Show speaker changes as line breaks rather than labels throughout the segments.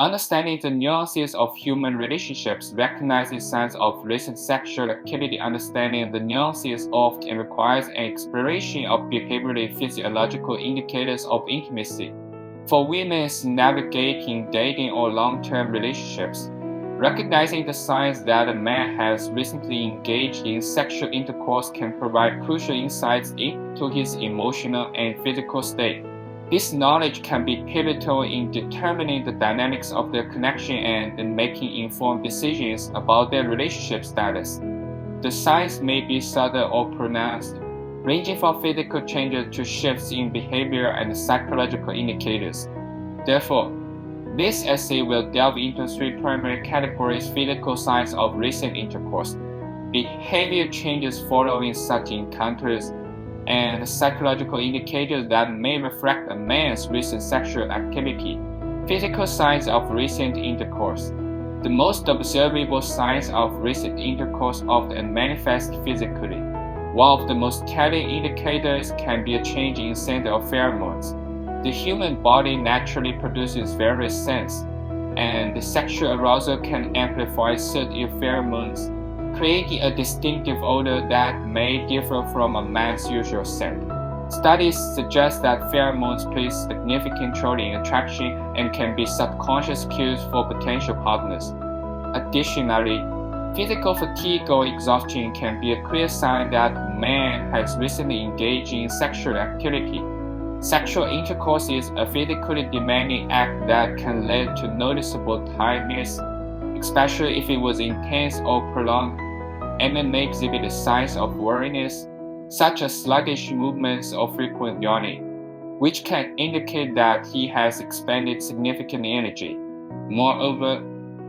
Understanding the nuances of human relationships, recognizing signs of recent sexual activity, understanding the nuances often requires an exploration of behaviorally physiological indicators of intimacy. For women navigating dating or long-term relationships, recognizing the signs that a man has recently engaged in sexual intercourse can provide crucial insights into his emotional and physical state. This knowledge can be pivotal in determining the dynamics of their connection and in making informed decisions about their relationship status. The signs may be subtle or pronounced, ranging from physical changes to shifts in behavior and psychological indicators. Therefore, this essay will delve into three primary categories: physical signs of recent intercourse, behavior changes following such encounters, and psychological indicators that may reflect a man's recent sexual activity. Physical signs of recent intercourse. The most observable signs of recent intercourse often manifest physically. One of the most telling indicators can be a change in scent of pheromones. The human body naturally produces various scents, and the sexual arousal can amplify certain pheromones, creating a distinctive odor that may differ from a man's usual scent. Studies suggest that pheromones play a significant role in attraction and can be subconscious cues for potential partners. Additionally, physical fatigue or exhaustion can be a clear sign that a man has recently engaged in sexual activity. Sexual intercourse is a physically demanding act that can lead to noticeable tiredness, especially if it was intense or prolonged, and may exhibit signs of weariness, such as sluggish movements or frequent yawning, which can indicate that he has expended significant energy. Moreover,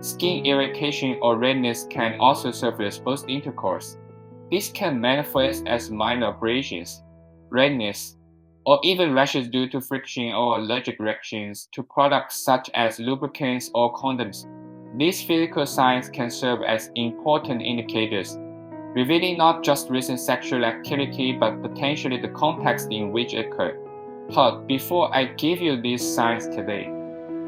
skin irritation or redness can also surface post-intercourse. This can manifest as minor abrasions, redness, or even rashes due to friction or allergic reactions to products such as lubricants or condoms. These physical signs can serve as important indicators, revealing not just recent sexual activity but potentially the context in which it occurred. But before I give you these signs today,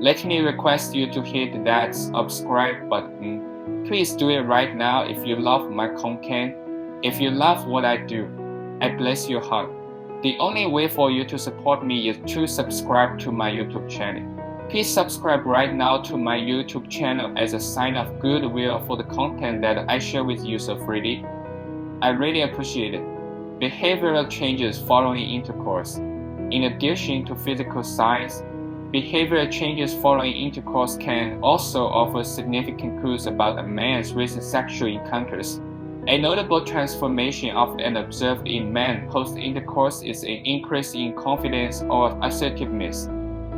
let me request you to hit that subscribe button. Please do it right now if you love my content. If you love what I do, I bless your heart. The only way for you to support me is to subscribe to my YouTube channel. Please subscribe right now to my YouTube channel as a sign of goodwill for the content that I share with you so freely. I really appreciate it. Behavioral changes following intercourse. In addition to physical signs, behavioral changes following intercourse can also offer significant clues about a man's recent sexual encounters. A notable transformation often observed in men post-intercourse is an increase in confidence or assertiveness.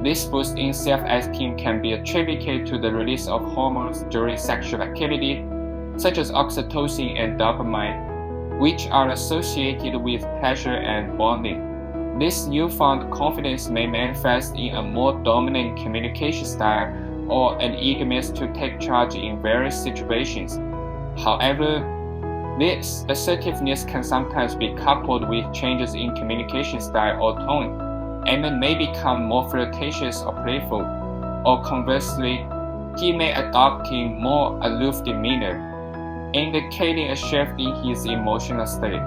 This boost in self-esteem can be attributed to the release of hormones during sexual activity, such as oxytocin and dopamine, which are associated with pleasure and bonding. This newfound confidence may manifest in a more dominant communication style or an eagerness to take charge in various situations. However, this assertiveness can sometimes be coupled with changes in communication style or tone, and may become more flirtatious or playful, or conversely, he may adopt a more aloof demeanor, indicating a shift in his emotional state.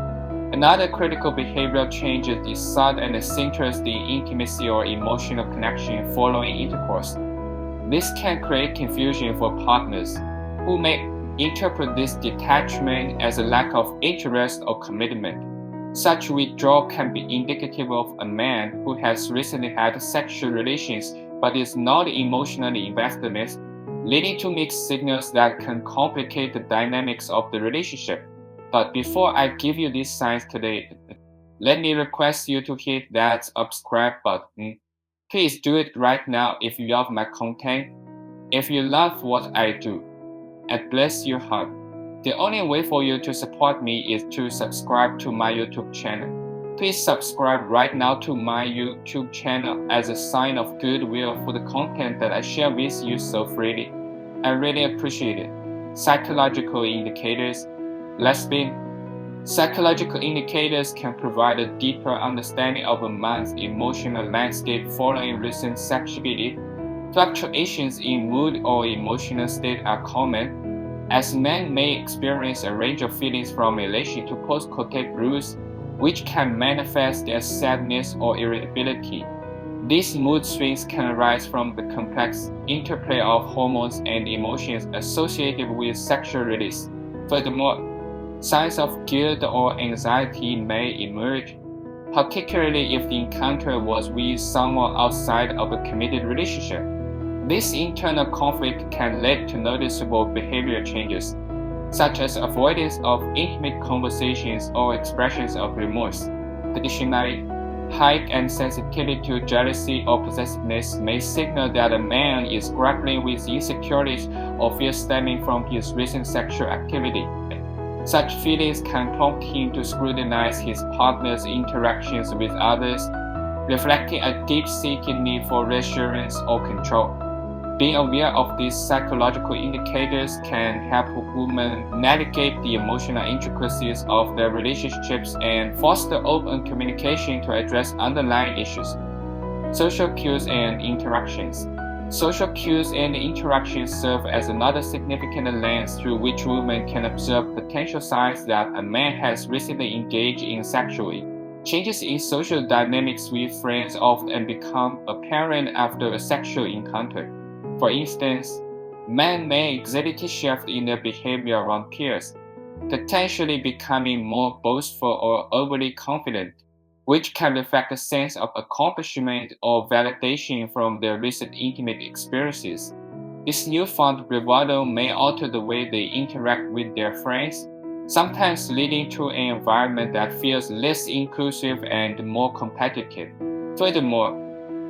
Another critical behavioral change is the sudden interest in intimacy or emotional connection following intercourse. This can create confusion for partners, who may interpret this detachment as a lack of interest or commitment. Such withdrawal can be indicative of a man who has recently had sexual relations but is not emotionally invested, leading to mixed signals that can complicate the dynamics of the relationship. But before I give you these signs today, let me request you to hit that subscribe button. Please do it right now if you love my content, if you love what I do. I bless your heart. The only way for you to support me is to subscribe to my YouTube channel. Please subscribe right now to my YouTube channel as a sign of goodwill for the content that I share with you so freely. I really appreciate it. Psychological indicators. Lesbian. Psychological indicators can provide a deeper understanding of a man's emotional landscape following recent sexuality. Fluctuations in mood or emotional state are common, as men may experience a range of feelings from elation to post-coital blues, which can manifest as sadness or irritability. These mood swings can arise from the complex interplay of hormones and emotions associated with sexual release. Furthermore, signs of guilt or anxiety may emerge, particularly if the encounter was with someone outside of a committed relationship. This internal conflict can lead to noticeable behavior changes, such as avoidance of intimate conversations or expressions of remorse. Additionally, heightened sensitivity to jealousy or possessiveness may signal that a man is grappling with insecurities or fears stemming from his recent sexual activity. Such feelings can prompt him to scrutinize his partner's interactions with others, reflecting a deep-seated need for reassurance or control. Being aware of these psychological indicators can help women navigate the emotional intricacies of their relationships and foster open communication to address underlying issues. Social cues and interactions. Social cues and interactions serve as another significant lens through which women can observe potential signs that a man has recently engaged in sexually. Changes in social dynamics with friends often become apparent after a sexual encounter. For instance, men may exhibit a shift in their behavior around peers, potentially becoming more boastful or overly confident, which can reflect a sense of accomplishment or validation from their recent intimate experiences. This newfound bravado may alter the way they interact with their friends, sometimes leading to an environment that feels less inclusive and more competitive. Furthermore,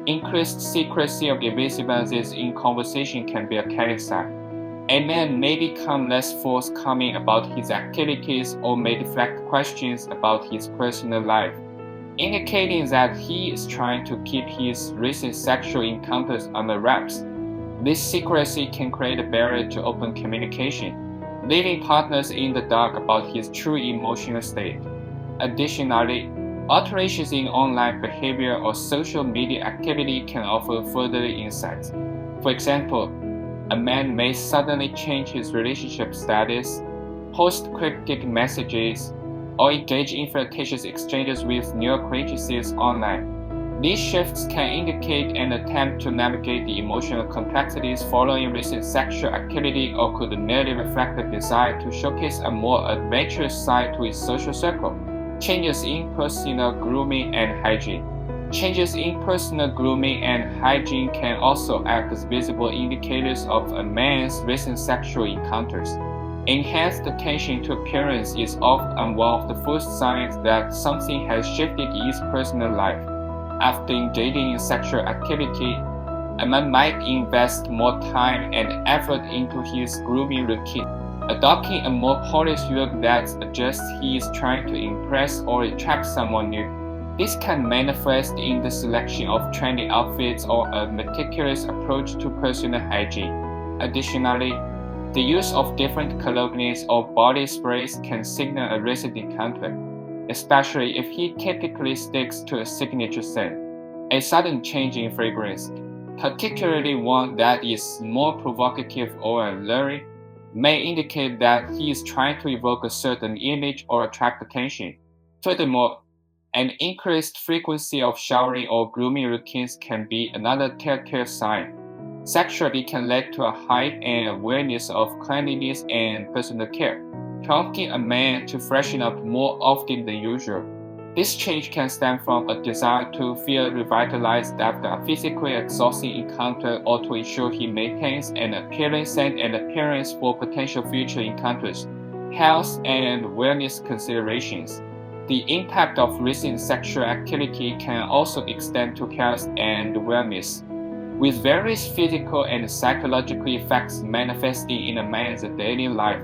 increased secrecy of evasiveness in conversation can be a telling sign. A man may become less forthcoming about his activities or may deflect questions about his personal life, indicating that he is trying to keep his recent sexual encounters under wraps. This secrecy can create a barrier to open communication, leaving partners in the dark about his true emotional state. Additionally, alterations in online behavior or social media activity can offer further insights. For example, a man may suddenly change his relationship status, post cryptic messages, or engage in flirtatious exchanges with new acquaintances online. These shifts can indicate an attempt to navigate the emotional complexities following recent sexual activity or could merely reflect a desire to showcase a more adventurous side to his social circle. Changes in personal grooming and hygiene. Changes in personal grooming and hygiene can also act as visible indicators of a man's recent sexual encounters. Enhanced attention to appearance is often one of the first signs that something has shifted in his personal life. After engaging in sexual activity, a man might invest more time and effort into his grooming routine, adopting a more polished look that suggests he is trying to impress or attract someone new. This can manifest in the selection of trendy outfits or a meticulous approach to personal hygiene. Additionally, the use of different colognes or body sprays can signal a recent encounter, especially if he typically sticks to a signature scent. A sudden change in fragrance, particularly one that is more provocative or alluring, may indicate that he is trying to evoke a certain image or attract attention. Furthermore, an increased frequency of showering or grooming routines can be another telltale sign. Sexuality can lead to a heightened awareness of cleanliness and personal care, prompting a man to freshen up more often than usual. This change can stem from a desire to feel revitalized after a physically exhausting encounter or to ensure he maintains an appearance and an appearance for potential future encounters. Health and wellness considerations. The impact of recent sexual activity can also extend to health and wellness, with various physical and psychological effects manifesting in a man's daily life.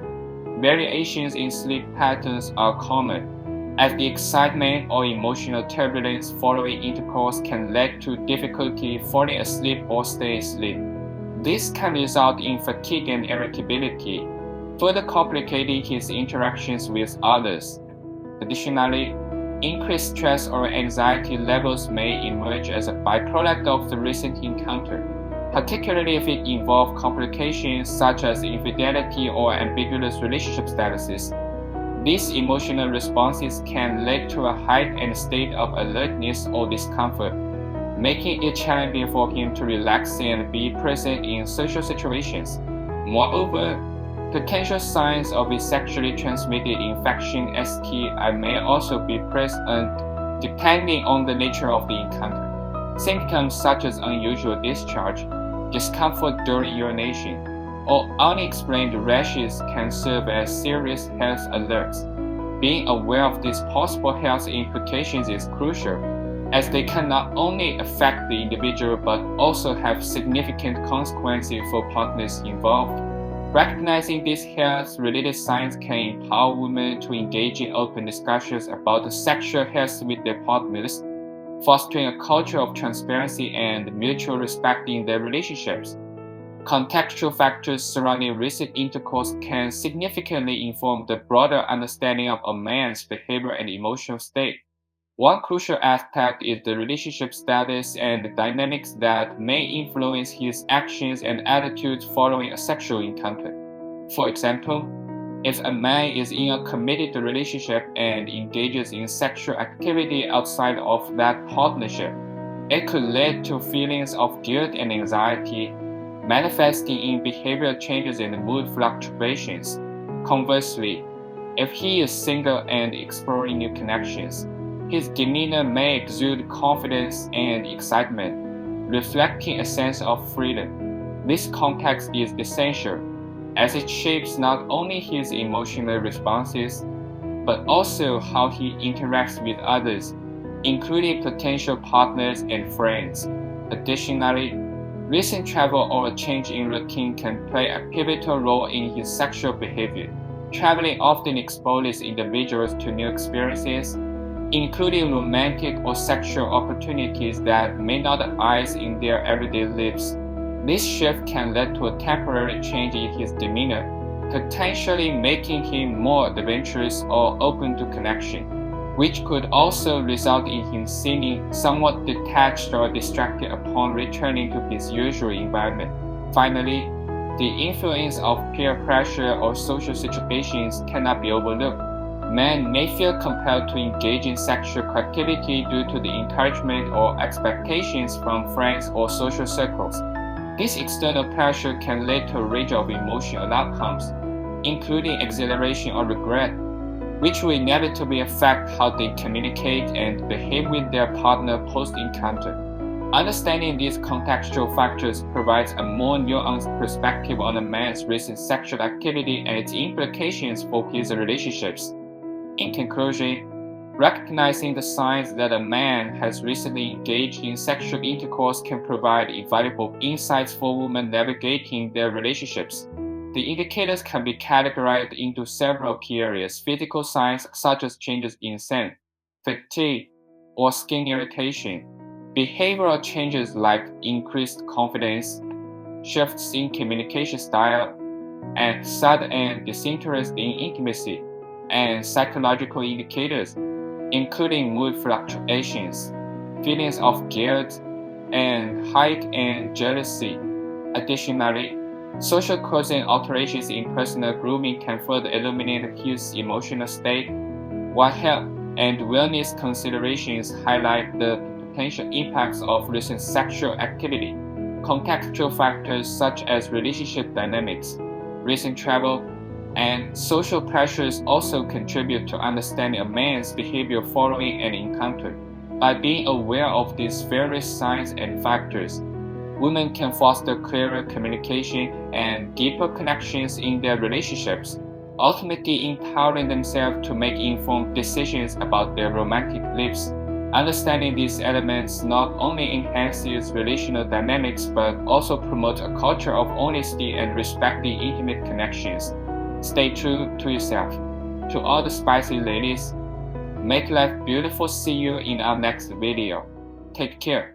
Variations in sleep patterns are common, as the excitement or emotional turbulence following intercourse can lead to difficulty falling asleep or staying asleep. This can result in fatigue and irritability, further complicating his interactions with others. Additionally, increased stress or anxiety levels may emerge as a byproduct of the recent encounter, particularly if it involves complications such as infidelity or ambiguous relationship statuses. These emotional responses can lead to a heightened state of alertness or discomfort, making it challenging for him to relax and be present in social situations. Moreover, potential signs of a sexually transmitted infection (STI) may also be present depending on the nature of the encounter. Symptoms such as unusual discharge, discomfort during urination, or unexplained rashes can serve as serious health alerts. Being aware of these possible health implications is crucial, as they can not only affect the individual but also have significant consequences for partners involved. Recognizing these health-related signs can empower women to engage in open discussions about the sexual health with their partners, fostering a culture of transparency and mutual respect in their relationships. Contextual factors surrounding recent intercourse can significantly inform the broader understanding of a man's behavior and emotional state. One crucial aspect is the relationship status and the dynamics that may influence his actions and attitudes following a sexual encounter. For example, if a man is in a committed relationship and engages in sexual activity outside of that partnership, it could lead to feelings of guilt and anxiety, manifesting in behavioral changes and mood fluctuations. Conversely, if he is single and exploring new connections, his demeanor may exude confidence and excitement, reflecting a sense of freedom. This context is essential, as it shapes not only his emotional responses, but also how he interacts with others, including potential partners and friends. Additionally, recent travel or a change in routine can play a pivotal role in his sexual behavior. Traveling often exposes individuals to new experiences, including romantic or sexual opportunities that may not arise in their everyday lives. This shift can lead to a temporary change in his demeanor, potentially making him more adventurous or open to connection, which could also result in him seeming somewhat detached or distracted upon returning to his usual environment. Finally, the influence of peer pressure or social situations cannot be overlooked. Men may feel compelled to engage in sexual activity due to the encouragement or expectations from friends or social circles. This external pressure can lead to a range of emotional outcomes, including exhilaration or regret, which will inevitably affect how they communicate and behave with their partner post-encounter. Understanding these contextual factors provides a more nuanced perspective on a man's recent sexual activity and its implications for his relationships. In conclusion, recognizing the signs that a man has recently engaged in sexual intercourse can provide invaluable insights for women navigating their relationships. The indicators can be categorized into several key areas: physical signs such as changes in scent, fatigue, or skin irritation; behavioral changes like increased confidence, shifts in communication style, and sudden and disinterest in intimacy; and psychological indicators, including mood fluctuations, feelings of guilt, and heightened jealousy. Additionally, social causing alterations in personal grooming can further illuminate his emotional state, while health and wellness considerations highlight the potential impacts of recent sexual activity. Contextual factors such as relationship dynamics, recent travel, and social pressures also contribute to understanding a man's behavior following an encounter. By being aware of these various signs and factors, women can foster clearer communication and deeper connections in their relationships, ultimately empowering themselves to make informed decisions about their romantic lives. Understanding these elements not only enhances relational dynamics but also promotes a culture of honesty and respect in intimate connections. Stay true to yourself. To all the spicy ladies, make life beautiful. See you in our next video. Take care.